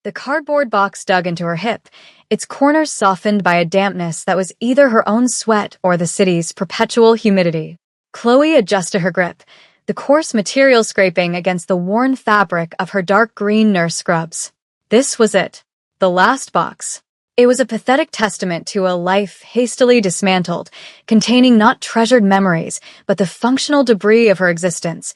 The cardboard box dug into her hip, its corners softened by a dampness that was either her own sweat or the city's perpetual humidity. Chloe adjusted her grip, the coarse material scraping against the worn fabric of her dark green nurse scrubs. This was it. The last box. It was a pathetic testament to a life hastily dismantled, containing not treasured memories, but the functional debris of her existence.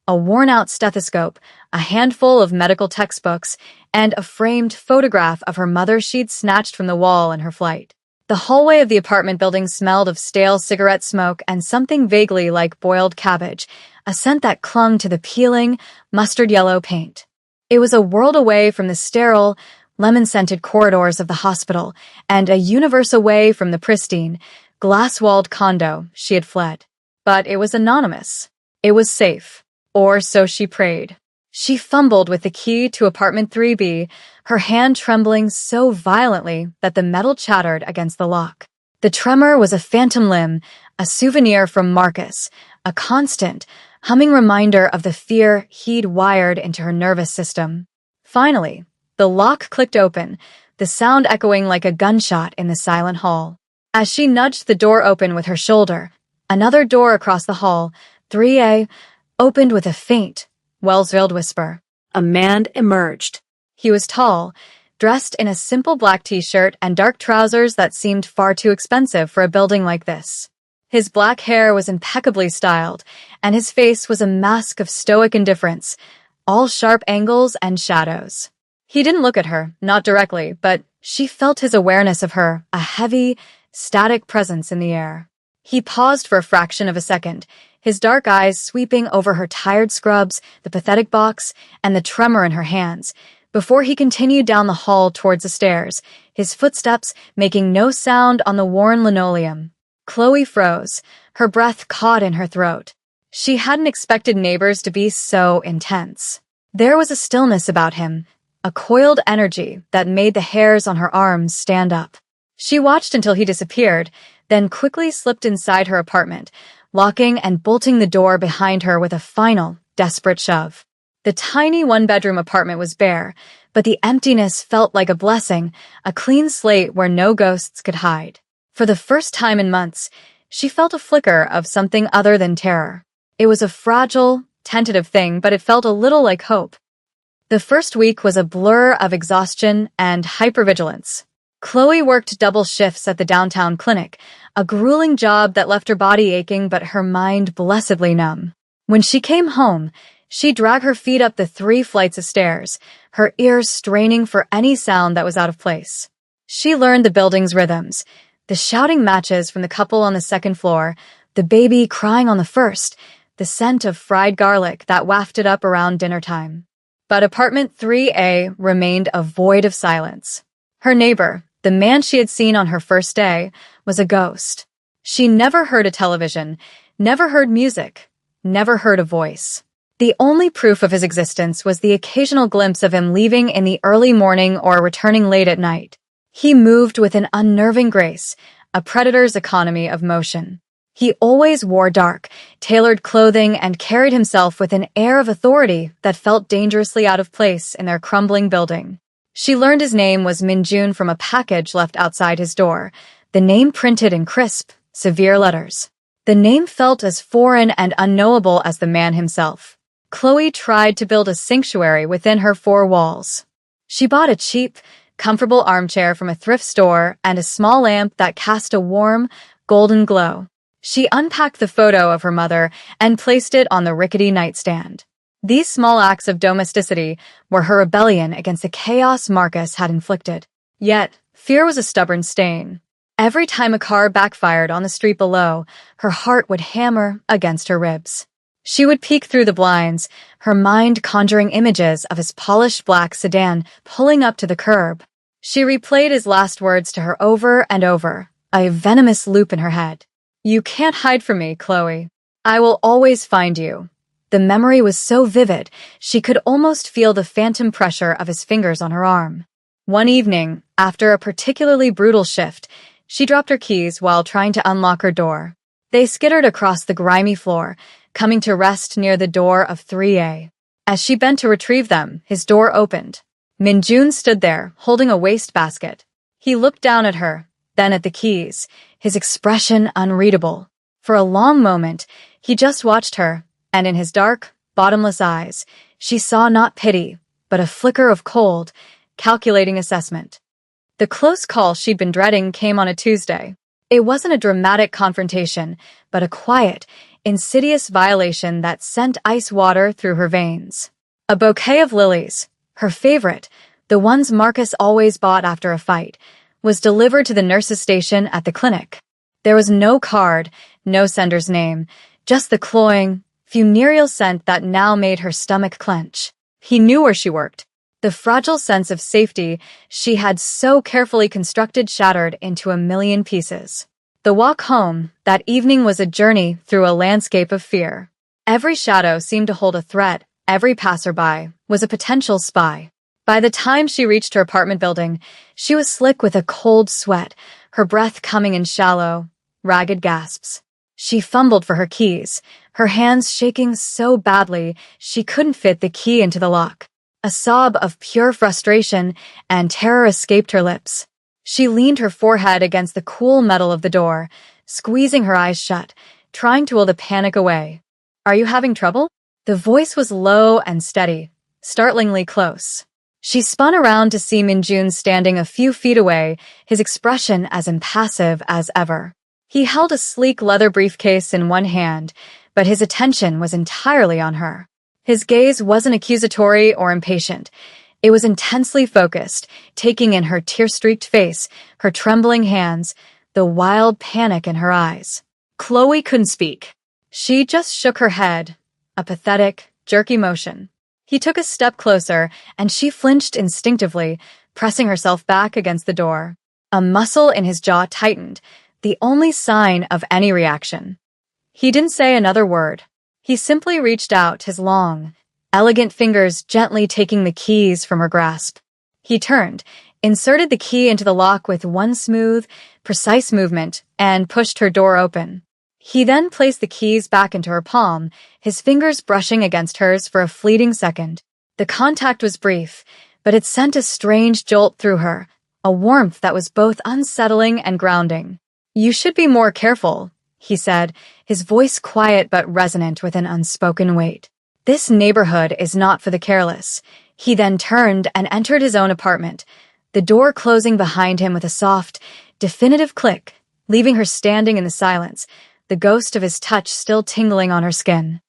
A worn-out stethoscope, a handful of medical textbooks, and a framed photograph of her mother she'd snatched from the wall in her flight. The hallway of the apartment building smelled of stale cigarette smoke and something vaguely like boiled cabbage, a scent that clung to the peeling, mustard-yellow paint. It was a world away from the sterile, lemon-scented corridors of the hospital, and a universe away from the pristine, glass-walled condo she had fled. But it was anonymous. It was safe. Or so she prayed. She fumbled with the key to apartment 3B, her hand trembling so violently that the metal chattered against the lock. The tremor was a phantom limb, a souvenir from Marcus, a constant, humming reminder of the fear he'd wired into her nervous system. Finally, the lock clicked open, the sound echoing like a gunshot in the silent hall. As she nudged the door open with her shoulder, another door across the hall, 3A, opened with a faint, well-veiled whisper. A man emerged. He was tall, dressed in a simple black t-shirt and dark trousers that seemed far too expensive for a building like this. His black hair was impeccably styled, and his face was a mask of stoic indifference, all sharp angles and shadows. He didn't look at her, not directly, but she felt his awareness of her, a heavy, static presence in the air. He paused for a fraction of a second, his dark eyes sweeping over her tired scrubs, the pathetic box, and the tremor in her hands, before he continued down the hall towards the stairs, his footsteps making no sound on the worn linoleum. Chloe froze, her breath caught in her throat. She hadn't expected neighbors to be so intense. There was a stillness about him, a coiled energy that made the hairs on her arms stand up. She watched until he disappeared, then quickly slipped inside her apartment, locking and bolting the door behind her with a final, desperate shove. The tiny one-bedroom apartment was bare, but the emptiness felt like a blessing, a clean slate where no ghosts could hide. For the first time in months, she felt a flicker of something other than terror. It was a fragile, tentative thing, but it felt a little like hope. The first week was a blur of exhaustion and hypervigilance. Chloe worked double shifts at the downtown clinic, a grueling job that left her body aching but her mind blessedly numb. When she came home, she'd drag her feet up the 3 flights of stairs, her ears straining for any sound that was out of place. She learned the building's rhythms, the shouting matches from the couple on the second floor, the baby crying on the first, the scent of fried garlic that wafted up around dinner time. But apartment 3A remained a void of silence. Her neighbor, the man she had seen on her first day, was a ghost. She never heard a television, never heard music, never heard a voice. The only proof of his existence was the occasional glimpse of him leaving in the early morning or returning late at night. He moved with an unnerving grace, a predator's economy of motion. He always wore dark, tailored clothing and carried himself with an air of authority that felt dangerously out of place in their crumbling building. She learned his name was Minjun from a package left outside his door, the name printed in crisp, severe letters. The name felt as foreign and unknowable as the man himself. Chloe tried to build a sanctuary within her 4 walls. She bought a cheap, comfortable armchair from a thrift store and a small lamp that cast a warm, golden glow. She unpacked the photo of her mother and placed it on the rickety nightstand. These small acts of domesticity were her rebellion against the chaos Marcus had inflicted. Yet, fear was a stubborn stain. Every time a car backfired on the street below, her heart would hammer against her ribs. She would peek through the blinds, her mind conjuring images of his polished black sedan pulling up to the curb. She replayed his last words to her over and over, a venomous loop in her head. "You can't hide from me, Chloe. I will always find you." The memory was so vivid, she could almost feel the phantom pressure of his fingers on her arm. One evening, after a particularly brutal shift, she dropped her keys while trying to unlock her door. They skittered across the grimy floor, coming to rest near the door of 3A. As she bent to retrieve them, his door opened. Minjun stood there, holding a wastebasket. He looked down at her, then at the keys, his expression unreadable. For a long moment, he just watched her, and in his dark, bottomless eyes, she saw not pity, but a flicker of cold, calculating assessment. The close call she'd been dreading came on a Tuesday. It wasn't a dramatic confrontation, but a quiet, insidious violation that sent ice water through her veins. A bouquet of lilies, her favorite, the ones Marcus always bought after a fight, was delivered to the nurse's station at the clinic. There was no card, no sender's name, just the cloying, funereal scent that now made her stomach clench. He knew where she worked. The fragile sense of safety she had so carefully constructed shattered into a million pieces. The walk home that evening was a journey through a landscape of fear. Every shadow seemed to hold a threat, every passerby was a potential spy. By the time she reached her apartment building, she was slick with a cold sweat, her breath coming in shallow, ragged gasps. She fumbled for her keys, her hands shaking so badly she couldn't fit the key into the lock. A sob of pure frustration and terror escaped her lips. She leaned her forehead against the cool metal of the door, squeezing her eyes shut, trying to will the panic away. "Are you having trouble?" The voice was low and steady, startlingly close. She spun around to see Minjun standing a few feet away, his expression as impassive as ever. He held a sleek leather briefcase in one hand, but his attention was entirely on her. His gaze wasn't accusatory or impatient. It was intensely focused, taking in her tear-streaked face, her trembling hands, the wild panic in her eyes. Chloe couldn't speak. She just shook her head, a pathetic, jerky motion. He took a step closer, and she flinched instinctively, pressing herself back against the door. A muscle in his jaw tightened, the only sign of any reaction. He didn't say another word. He simply reached out, his long, elegant fingers gently taking the keys from her grasp. He turned, inserted the key into the lock with one smooth, precise movement, and pushed her door open. He then placed the keys back into her palm, his fingers brushing against hers for a fleeting second. The contact was brief, but it sent a strange jolt through her, a warmth that was both unsettling and grounding. "You should be more careful," he said, his voice quiet but resonant with an unspoken weight. "This neighborhood is not for the careless." He then turned and entered his own apartment, the door closing behind him with a soft, definitive click, leaving her standing in the silence, the ghost of his touch still tingling on her skin.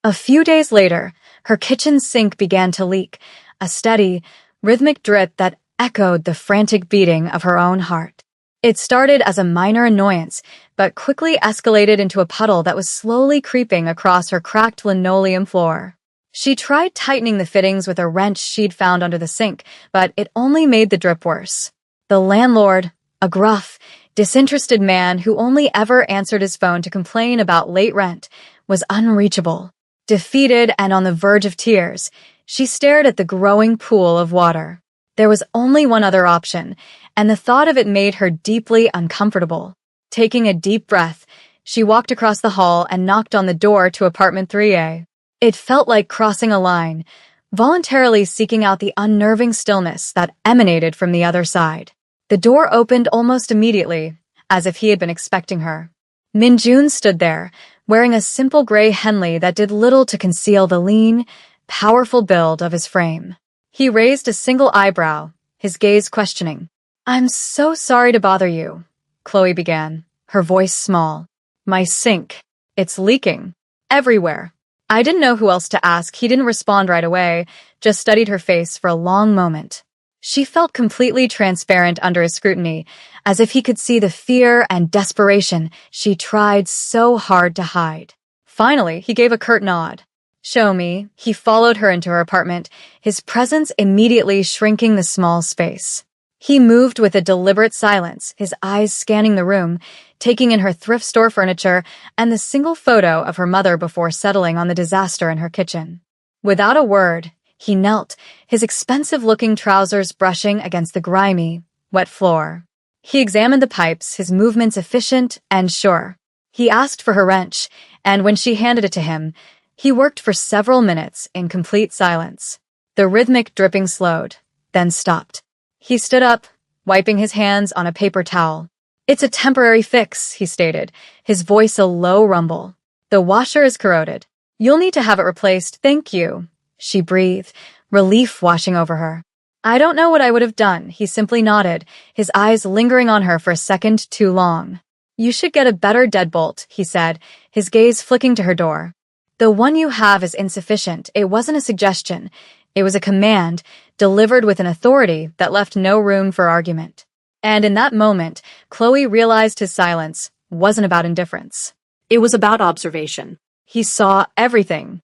A few days later, her kitchen sink began to leak, a steady, rhythmic drip that echoed the frantic beating of her own heart. It started as a minor annoyance, but quickly escalated into a puddle that was slowly creeping across her cracked linoleum floor. She tried tightening the fittings with a wrench she'd found under the sink, but it only made the drip worse. The landlord, a gruff, disinterested man who only ever answered his phone to complain about late rent, was unreachable. Defeated and on the verge of tears, she stared at the growing pool of water. There was only one other option, and the thought of it made her deeply uncomfortable. Taking a deep breath, she walked across the hall and knocked on the door to apartment 3A. It felt like crossing a line, voluntarily seeking out the unnerving stillness that emanated from the other side. The door opened almost immediately, as if he had been expecting her. Minjun stood there, wearing a simple gray Henley that did little to conceal the lean, powerful build of his frame. He raised a single eyebrow, his gaze questioning. "I'm so sorry to bother you," Chloe began, her voice small. "My sink. It's leaking. Everywhere." I didn't know who else to ask. He didn't respond right away, just studied her face for a long moment. She felt completely transparent under his scrutiny, as if he could see the fear and desperation she tried so hard to hide. Finally, he gave a curt nod. "Show me." He followed her into her apartment, his presence immediately shrinking the small space. He moved with a deliberate silence, his eyes scanning the room, taking in her thrift store furniture and the single photo of her mother before settling on the disaster in her kitchen. Without a word, he knelt, his expensive-looking trousers brushing against the grimy, wet floor. He examined the pipes, his movements efficient and sure. He asked for her wrench, and when she handed it to him, he worked for several minutes in complete silence. The rhythmic dripping slowed, then stopped. He stood up, wiping his hands on a paper towel. "It's a temporary fix," he stated, his voice a low rumble. "The washer is corroded. You'll need to have it replaced, thank you," she breathed, relief washing over her. "I don't know what I would have done," he simply nodded, his eyes lingering on her for a second too long. "You should get a better deadbolt," he said, his gaze flicking to her door. "The one you have is insufficient." It wasn't a suggestion. It was a command, delivered with an authority that left no room for argument. And in that moment, Chloe realized his silence wasn't about indifference. It was about observation. He saw everything.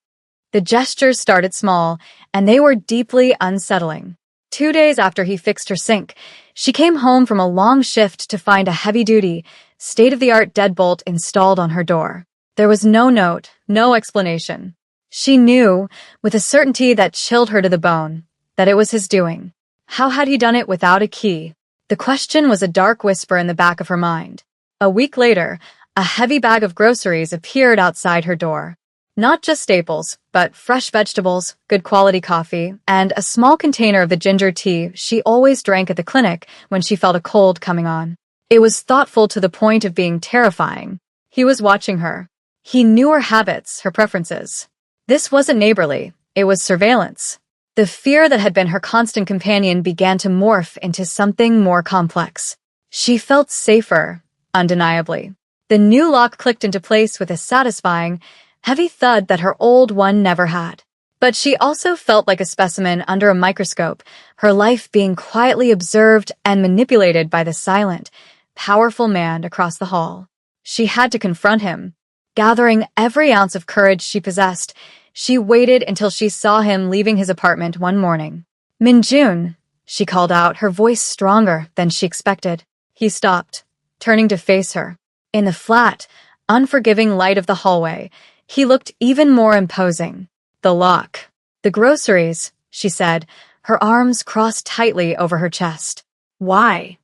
The gestures started small, and they were deeply unsettling. 2 days after he fixed her sink, she came home from a long shift to find a heavy-duty, state-of-the-art deadbolt installed on her door. There was no note, no explanation. She knew, with a certainty that chilled her to the bone, that it was his doing. How had he done it without a key? The question was a dark whisper in the back of her mind. A week later, a heavy bag of groceries appeared outside her door. Not just staples, but fresh vegetables, good quality coffee, and a small container of the ginger tea she always drank at the clinic when she felt a cold coming on. It was thoughtful to the point of being terrifying. He was watching her. He knew her habits, her preferences. This wasn't neighborly, it was surveillance. The fear that had been her constant companion began to morph into something more complex. She felt safer, undeniably. The new lock clicked into place with a satisfying, heavy thud that her old one never had. But she also felt like a specimen under a microscope, her life being quietly observed and manipulated by the silent, powerful man across the hall. She had to confront him. Gathering every ounce of courage she possessed, she waited until she saw him leaving his apartment one morning. "Minjun," she called out, her voice stronger than she expected. He stopped, turning to face her. In the flat, unforgiving light of the hallway, he looked even more imposing. "The lock. The groceries," she said, her arms crossed tightly over her chest. "Why?"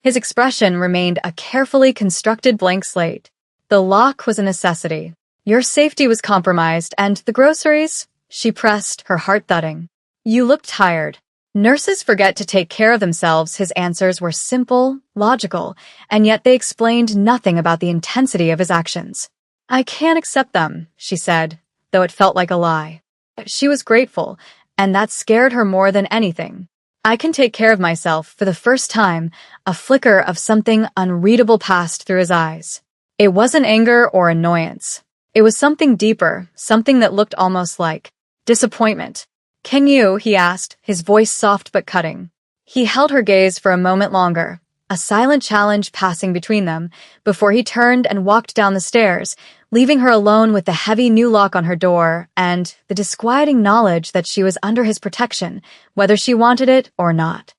His expression remained a carefully constructed blank slate. "The lock was a necessity. Your safety was compromised, and the groceries?" She pressed, her heart thudding. "You look tired." "Nurses forget to take care of themselves." His answers were simple, logical, and yet they explained nothing about the intensity of his actions. "I can't accept them," she said, though it felt like a lie. She was grateful, and that scared her more than anything. "I can take care of myself." For the first time, a flicker of something unreadable passed through his eyes. It wasn't anger or annoyance. It was something deeper, something that looked almost like disappointment. "Can you?" he asked, his voice soft but cutting. He held her gaze for a moment longer, a silent challenge passing between them, before he turned and walked down the stairs, leaving her alone with the heavy new lock on her door and the disquieting knowledge that she was under his protection, whether she wanted it or not.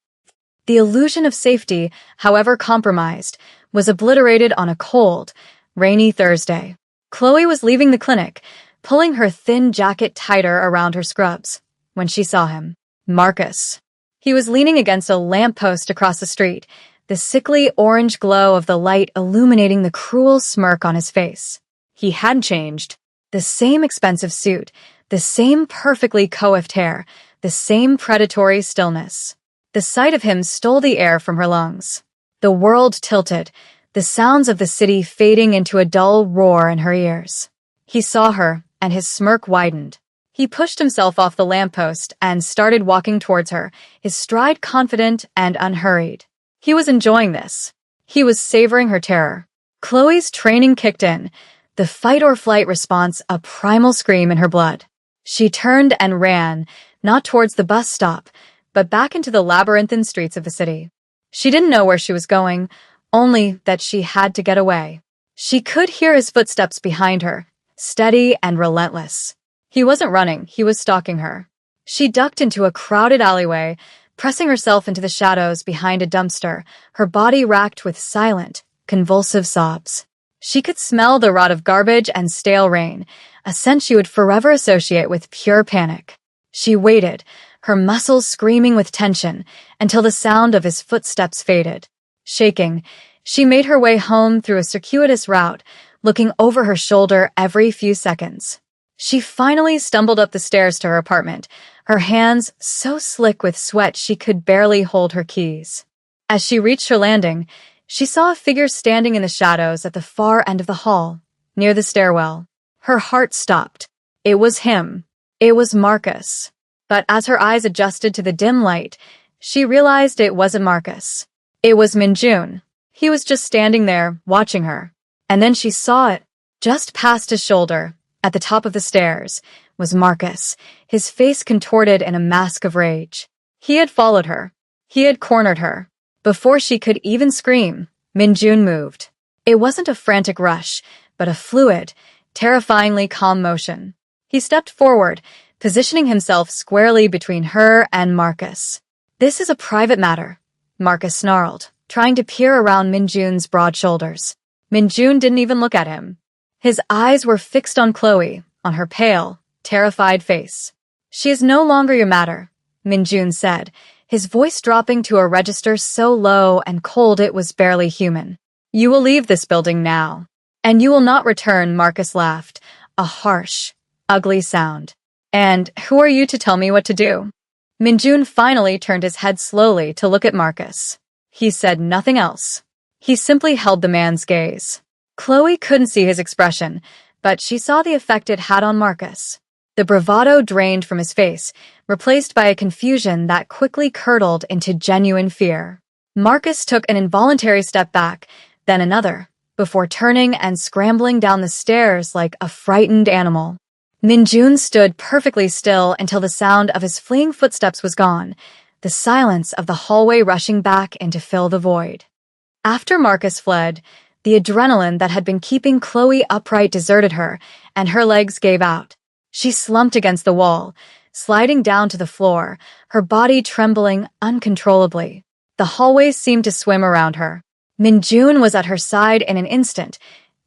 The illusion of safety, however compromised, was obliterated on a cold, rainy Thursday. Chloe was leaving the clinic, pulling her thin jacket tighter around her scrubs, when she saw him. Marcus. He was leaning against a lamppost across the street, the sickly orange glow of the light illuminating the cruel smirk on his face. He hadn't changed. The same expensive suit, the same perfectly coiffed hair, the same predatory stillness. The sight of him stole the air from her lungs. The world tilted, the sounds of the city fading into a dull roar in her ears. He saw her, and his smirk widened. He pushed himself off the lamppost and started walking towards her, his stride confident and unhurried. He was enjoying this. He was savoring her terror. Chloe's training kicked in, the fight-or-flight response a primal scream in her blood. She turned and ran, not towards the bus stop, but back into the labyrinthine streets of the city. She didn't know where she was going, only that she had to get away. She could hear his footsteps behind her, steady and relentless. He wasn't running, he was stalking her. She ducked into a crowded alleyway, pressing herself into the shadows behind a dumpster, her body racked with silent, convulsive sobs. She could smell the rot of garbage and stale rain, a scent she would forever associate with pure panic. She waited, her muscles screaming with tension, until the sound of his footsteps faded. Shaking, she made her way home through a circuitous route, looking over her shoulder every few seconds. She finally stumbled up the stairs to her apartment, her hands so slick with sweat she could barely hold her keys. As she reached her landing, she saw a figure standing in the shadows at the far end of the hall, near the stairwell. Her heart stopped. It was him. It was Marcus. But as her eyes adjusted to the dim light, she realized it wasn't Marcus. It was Minjun. He was just standing there, watching her. And then she saw it. Just past his shoulder, at the top of the stairs, was Marcus, his face contorted in a mask of rage. He had followed her. He had cornered her. Before she could even scream, Minjun moved. It wasn't a frantic rush, but a fluid, terrifyingly calm motion. He stepped forward, positioning himself squarely between her and Marcus. "This is a private matter," Marcus snarled, trying to peer around Minjun's broad shoulders. Minjun didn't even look at him. His eyes were fixed on Chloe, on her pale, terrified face. "She is no longer your matter," Minjun said, his voice dropping to a register so low and cold it was barely human. "You will leave this building now. And you will not return," Marcus laughed, a harsh, ugly sound. "And who are you to tell me what to do?" Minjun finally turned his head slowly to look at Marcus. He said nothing else. He simply held the man's gaze. Chloe couldn't see his expression, but she saw the effect it had on Marcus. The bravado drained from his face, replaced by a confusion that quickly curdled into genuine fear. Marcus took an involuntary step back, then another, before turning and scrambling down the stairs like a frightened animal. Minjun stood perfectly still until the sound of his fleeing footsteps was gone, the silence of the hallway rushing back in to fill the void. After Marcus fled, the adrenaline that had been keeping Chloe upright deserted her, and her legs gave out. She slumped against the wall, sliding down to the floor, her body trembling uncontrollably. The hallway seemed to swim around her. Minjun was at her side in an instant,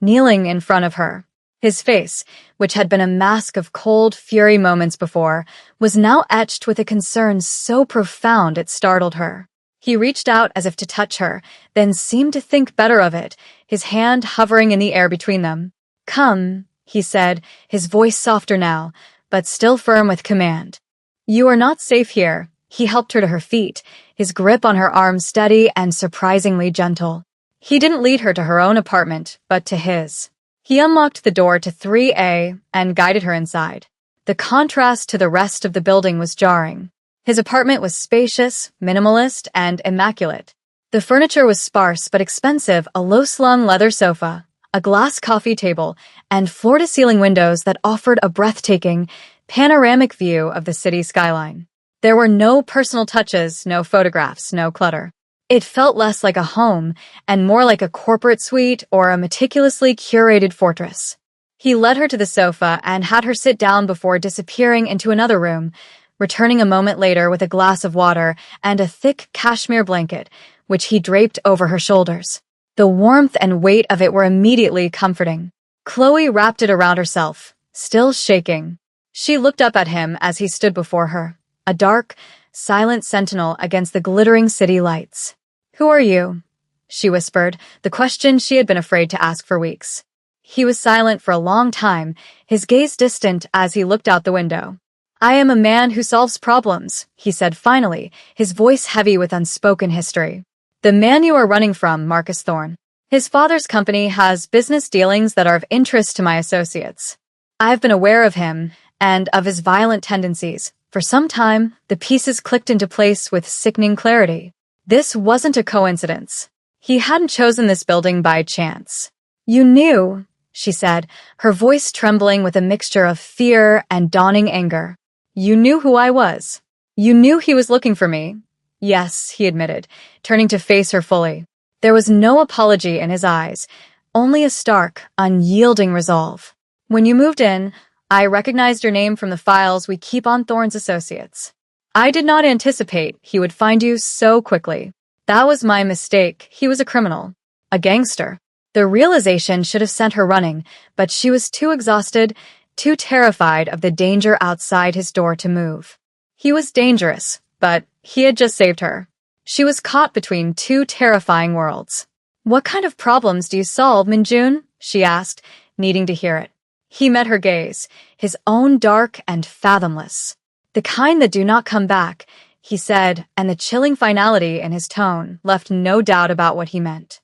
kneeling in front of her. His face, which had been a mask of cold fury moments before, was now etched with a concern so profound it startled her. He reached out as if to touch her, then seemed to think better of it, his hand hovering in the air between them. "Come," he said, his voice softer now, but still firm with command. "You are not safe here." He helped her to her feet, his grip on her arm steady and surprisingly gentle. He didn't lead her to her own apartment, but to his. He unlocked the door to 3A and guided her inside. The contrast to the rest of the building was jarring. His apartment was spacious, minimalist, and immaculate. The furniture was sparse but expensive, a low-slung leather sofa, a glass coffee table, and floor-to-ceiling windows that offered a breathtaking, panoramic view of the city skyline. There were no personal touches, no photographs, no clutter. It felt less like a home and more like a corporate suite or a meticulously curated fortress. He led her to the sofa and had her sit down before disappearing into another room, returning a moment later with a glass of water and a thick cashmere blanket, which he draped over her shoulders. The warmth and weight of it were immediately comforting. Chloe wrapped it around herself, still shaking. She looked up at him as he stood before her, a dark, silent sentinel against the glittering city lights. "Who are you?" she whispered, the question she had been afraid to ask for weeks. He was silent for a long time, his gaze distant as he looked out the window. "I am a man who solves problems," he said finally, his voice heavy with unspoken history. "The man you are running from, Marcus Thorne. His father's company has business dealings that are of interest to my associates. I've been aware of him and of his violent tendencies. For some time, the pieces clicked into place with sickening clarity. This wasn't a coincidence. He hadn't chosen this building by chance. You knew," she said, her voice trembling with a mixture of fear and dawning anger. "You knew who I was. You knew he was looking for me." "Yes," he admitted, turning to face her fully. There was no apology in his eyes, only a stark, unyielding resolve. "When you moved in, I recognized your name from the files we keep on Thorne's associates. I did not anticipate he would find you so quickly. That was my mistake. He was a criminal. A gangster." The realization should have sent her running, but she was too exhausted, too terrified of the danger outside his door to move. He was dangerous, but he had just saved her. She was caught between two terrifying worlds. "What kind of problems do you solve, Minjun?" she asked, needing to hear it. He met her gaze, his own dark and fathomless. "The kind that do not come back," he said, and the chilling finality in his tone left no doubt about what he meant.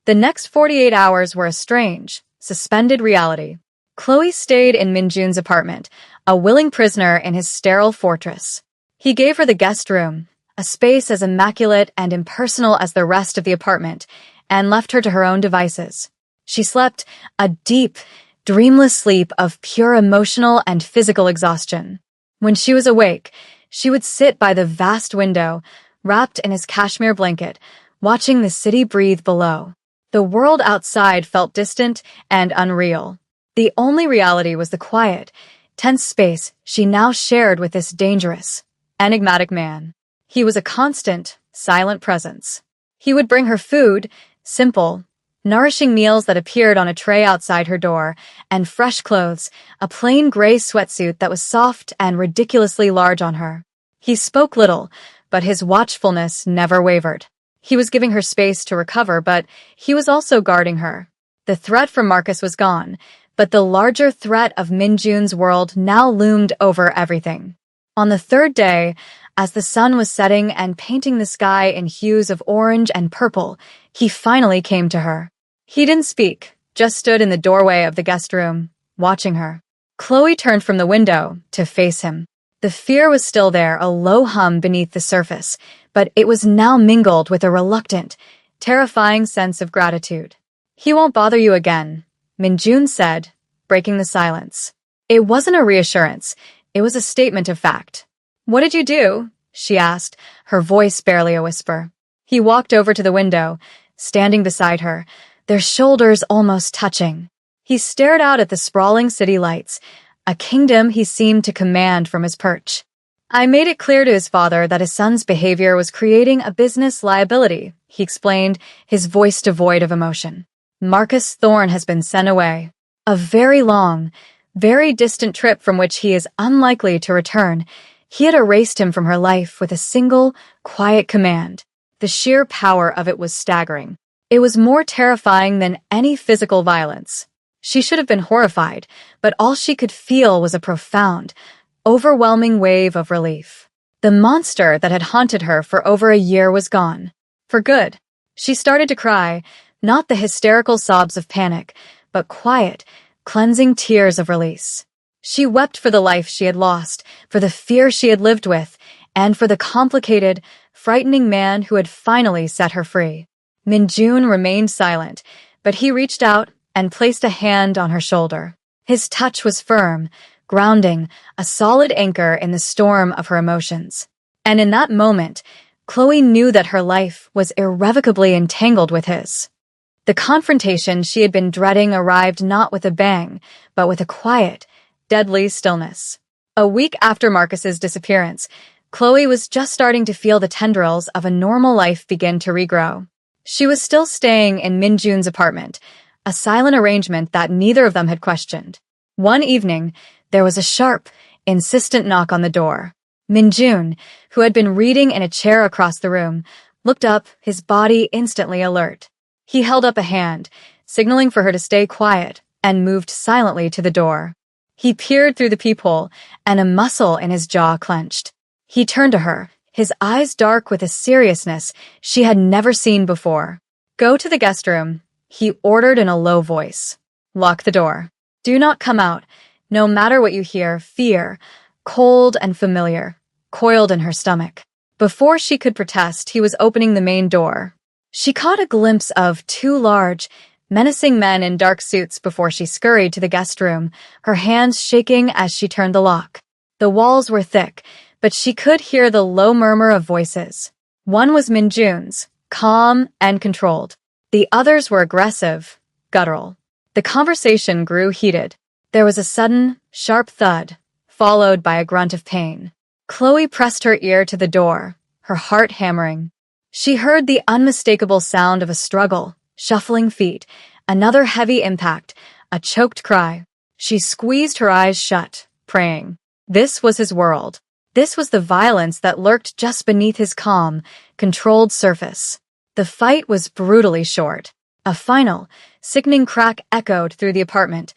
The next 48 hours were a strange, suspended reality. Chloe stayed in Minjun's apartment, a willing prisoner in his sterile fortress. He gave her the guest room, a space as immaculate and impersonal as the rest of the apartment, and left her to her own devices. She slept a deep, dreamless sleep of pure emotional and physical exhaustion. When she was awake, she would sit by the vast window, wrapped in his cashmere blanket, watching the city breathe below. The world outside felt distant and unreal. The only reality was the quiet, tense space she now shared with this dangerous, enigmatic man. He was a constant, silent presence. He would bring her food, simple, nourishing meals that appeared on a tray outside her door, and fresh clothes, a plain gray sweatsuit that was soft and ridiculously large on her. He spoke little, but his watchfulness never wavered. He was giving her space to recover, but he was also guarding her. The threat from Marcus was gone, but the larger threat of Minjun's world now loomed over everything. On the third day, as the sun was setting and painting the sky in hues of orange and purple, he finally came to her. He didn't speak, just stood in the doorway of the guest room, watching her. Chloe turned from the window to face him. The fear was still there, a low hum beneath the surface, but it was now mingled with a reluctant, terrifying sense of gratitude. "He won't bother you again," Minjun said, breaking the silence. It wasn't a reassurance, it was a statement of fact. "What did you do?" she asked, her voice barely a whisper. He walked over to the window, standing beside her, their shoulders almost touching. He stared out at the sprawling city lights, a kingdom he seemed to command from his perch. "I made it clear to his father that his son's behavior was creating a business liability," he explained, his voice devoid of emotion. "Marcus Thorne has been sent away. A very long, very distant trip from which he is unlikely to return. He had erased him from her life with a single, quiet command. The sheer power of it was staggering. It was more terrifying than any physical violence. She should have been horrified, but all she could feel was a profound, overwhelming wave of relief. The monster that had haunted her for over a year was gone. For good. She started to cry, not the hysterical sobs of panic, but quiet, cleansing tears of release. She wept for the life she had lost, for the fear she had lived with, and for the complicated, frightening man who had finally set her free. Minjun remained silent, but he reached out and placed a hand on her shoulder. His touch was firm, grounding, a solid anchor in the storm of her emotions. And in that moment, Chloe knew that her life was irrevocably entangled with his. The confrontation she had been dreading arrived not with a bang, but with a quiet, deadly stillness. A week after Marcus's disappearance, Chloe was just starting to feel the tendrils of a normal life begin to regrow. She was still staying in Minjun's apartment, a silent arrangement that neither of them had questioned. One evening, there was a sharp, insistent knock on the door. Minjun, who had been reading in a chair across the room, looked up, his body instantly alert. He held up a hand, signaling for her to stay quiet, and moved silently to the door. He peered through the peephole, and a muscle in his jaw clenched. He turned to her, his eyes dark with a seriousness she had never seen before. "Go to the guest room," he ordered in a low voice. "Lock the door. Do not come out, no matter what you hear." Fear, cold and familiar, coiled in her stomach. Before she could protest, he was opening the main door. She caught a glimpse of two large, menacing men in dark suits before she scurried to the guest room, her hands shaking as she turned the lock. The walls were thick, but she could hear the low murmur of voices. One was Minjun's, calm and controlled. The others were aggressive, guttural. The conversation grew heated. There was a sudden, sharp thud, followed by a grunt of pain. Chloe pressed her ear to the door, her heart hammering. She heard the unmistakable sound of a struggle, shuffling feet, another heavy impact, a choked cry. She squeezed her eyes shut, praying. This was his world. This was the violence that lurked just beneath his calm, controlled surface. The fight was brutally short. A final, sickening crack echoed through the apartment,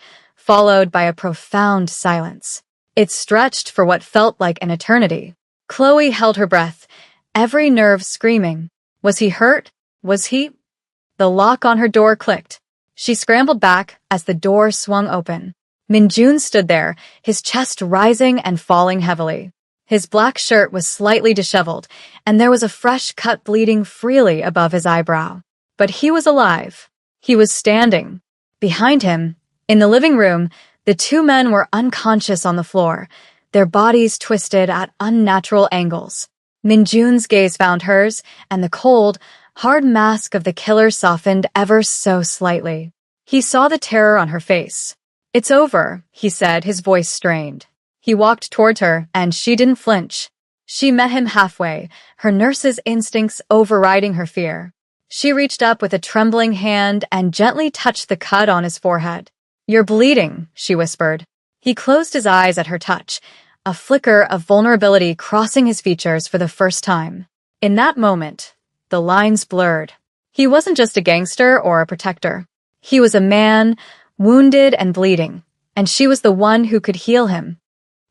followed by a profound silence. It stretched for what felt like an eternity. Chloe held her breath, every nerve screaming. Was he hurt? Was he? The lock on her door clicked. She scrambled back as the door swung open. Minjun stood there, his chest rising and falling heavily. His black shirt was slightly disheveled, and there was a fresh cut bleeding freely above his eyebrow. But he was alive. He was standing. Behind him, in the living room, the two men were unconscious on the floor, their bodies twisted at unnatural angles. Minjun's gaze found hers, and the cold, hard mask of the killer softened ever so slightly. He saw the terror on her face. "It's over," he said, his voice strained. He walked towards her, and she didn't flinch. She met him halfway, her nurse's instincts overriding her fear. She reached up with a trembling hand and gently touched the cut on his forehead. "You're bleeding," she whispered. He closed his eyes at her touch, a flicker of vulnerability crossing his features for the first time. In that moment, the lines blurred. He wasn't just a gangster or a protector. He was a man, wounded and bleeding, and she was the one who could heal him.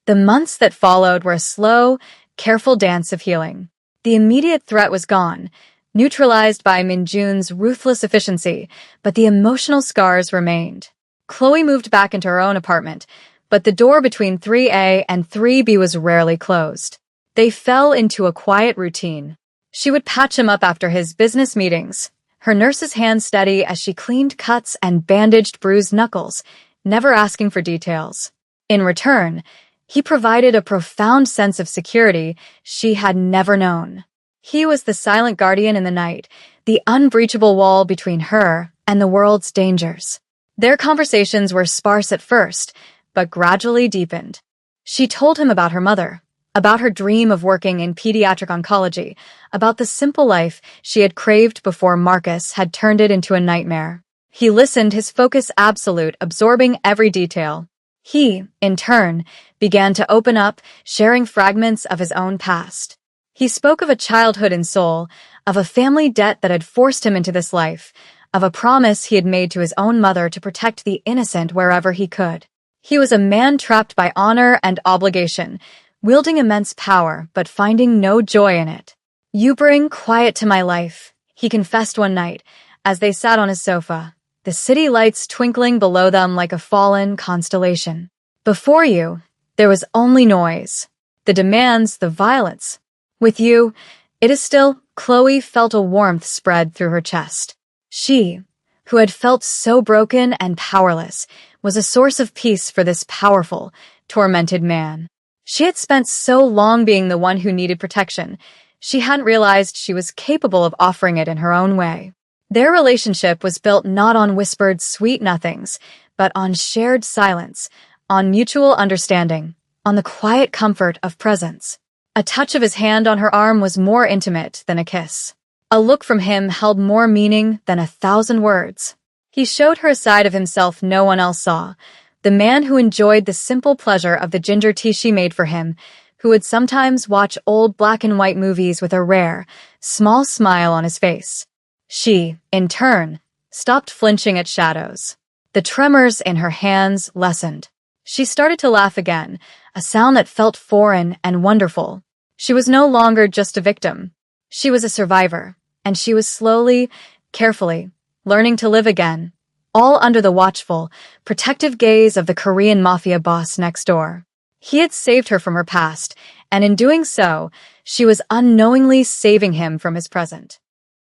The months that followed were a slow, careful dance of healing. The immediate threat was gone, neutralized by Minjun's ruthless efficiency, but the emotional scars remained. Chloe moved back into her own apartment, but the door between 3A and 3B was rarely closed. They fell into a quiet routine. She would patch him up after his business meetings, her nurse's hand steady as she cleaned cuts and bandaged bruised knuckles, never asking for details. In return, he provided a profound sense of security she had never known. He was the silent guardian in the night, the unbreachable wall between her and the world's dangers. Their conversations were sparse at first, but gradually deepened. She told him about her mother, about her dream of working in pediatric oncology, about the simple life she had craved before Marcus had turned it into a nightmare. He listened, his focus absolute, absorbing every detail. He, in turn, began to open up, sharing fragments of his own past. He spoke of a childhood in Seoul, of a family debt that had forced him into this life, of a promise he had made to his own mother to protect the innocent wherever he could. He was a man trapped by honor and obligation, wielding immense power but finding no joy in it. "You bring quiet to my life," he confessed one night, as they sat on his sofa, the city lights twinkling below them like a fallen constellation. "Before you, there was only noise, the demands, the violence. With you, it is still." Chloe felt a warmth spread through her chest. She, who had felt so broken and powerless, was a source of peace for this powerful, tormented man. She had spent so long being the one who needed protection, she hadn't realized she was capable of offering it in her own way. Their relationship was built not on whispered sweet nothings, but on shared silence, on mutual understanding, on the quiet comfort of presence. A touch of his hand on her arm was more intimate than a kiss. A look from him held more meaning than 1,000 words. He showed her a side of himself no one else saw, the man who enjoyed the simple pleasure of the ginger tea she made for him, who would sometimes watch old black and white movies with a rare, small smile on his face. She, in turn, stopped flinching at shadows. The tremors in her hands lessened. She started to laugh again, a sound that felt foreign and wonderful. She was no longer just a victim. She was a survivor, and she was slowly, carefully, learning to live again, all under the watchful, protective gaze of the Korean Mafia boss next door. He had saved her from her past, and in doing so, she was unknowingly saving him from his present.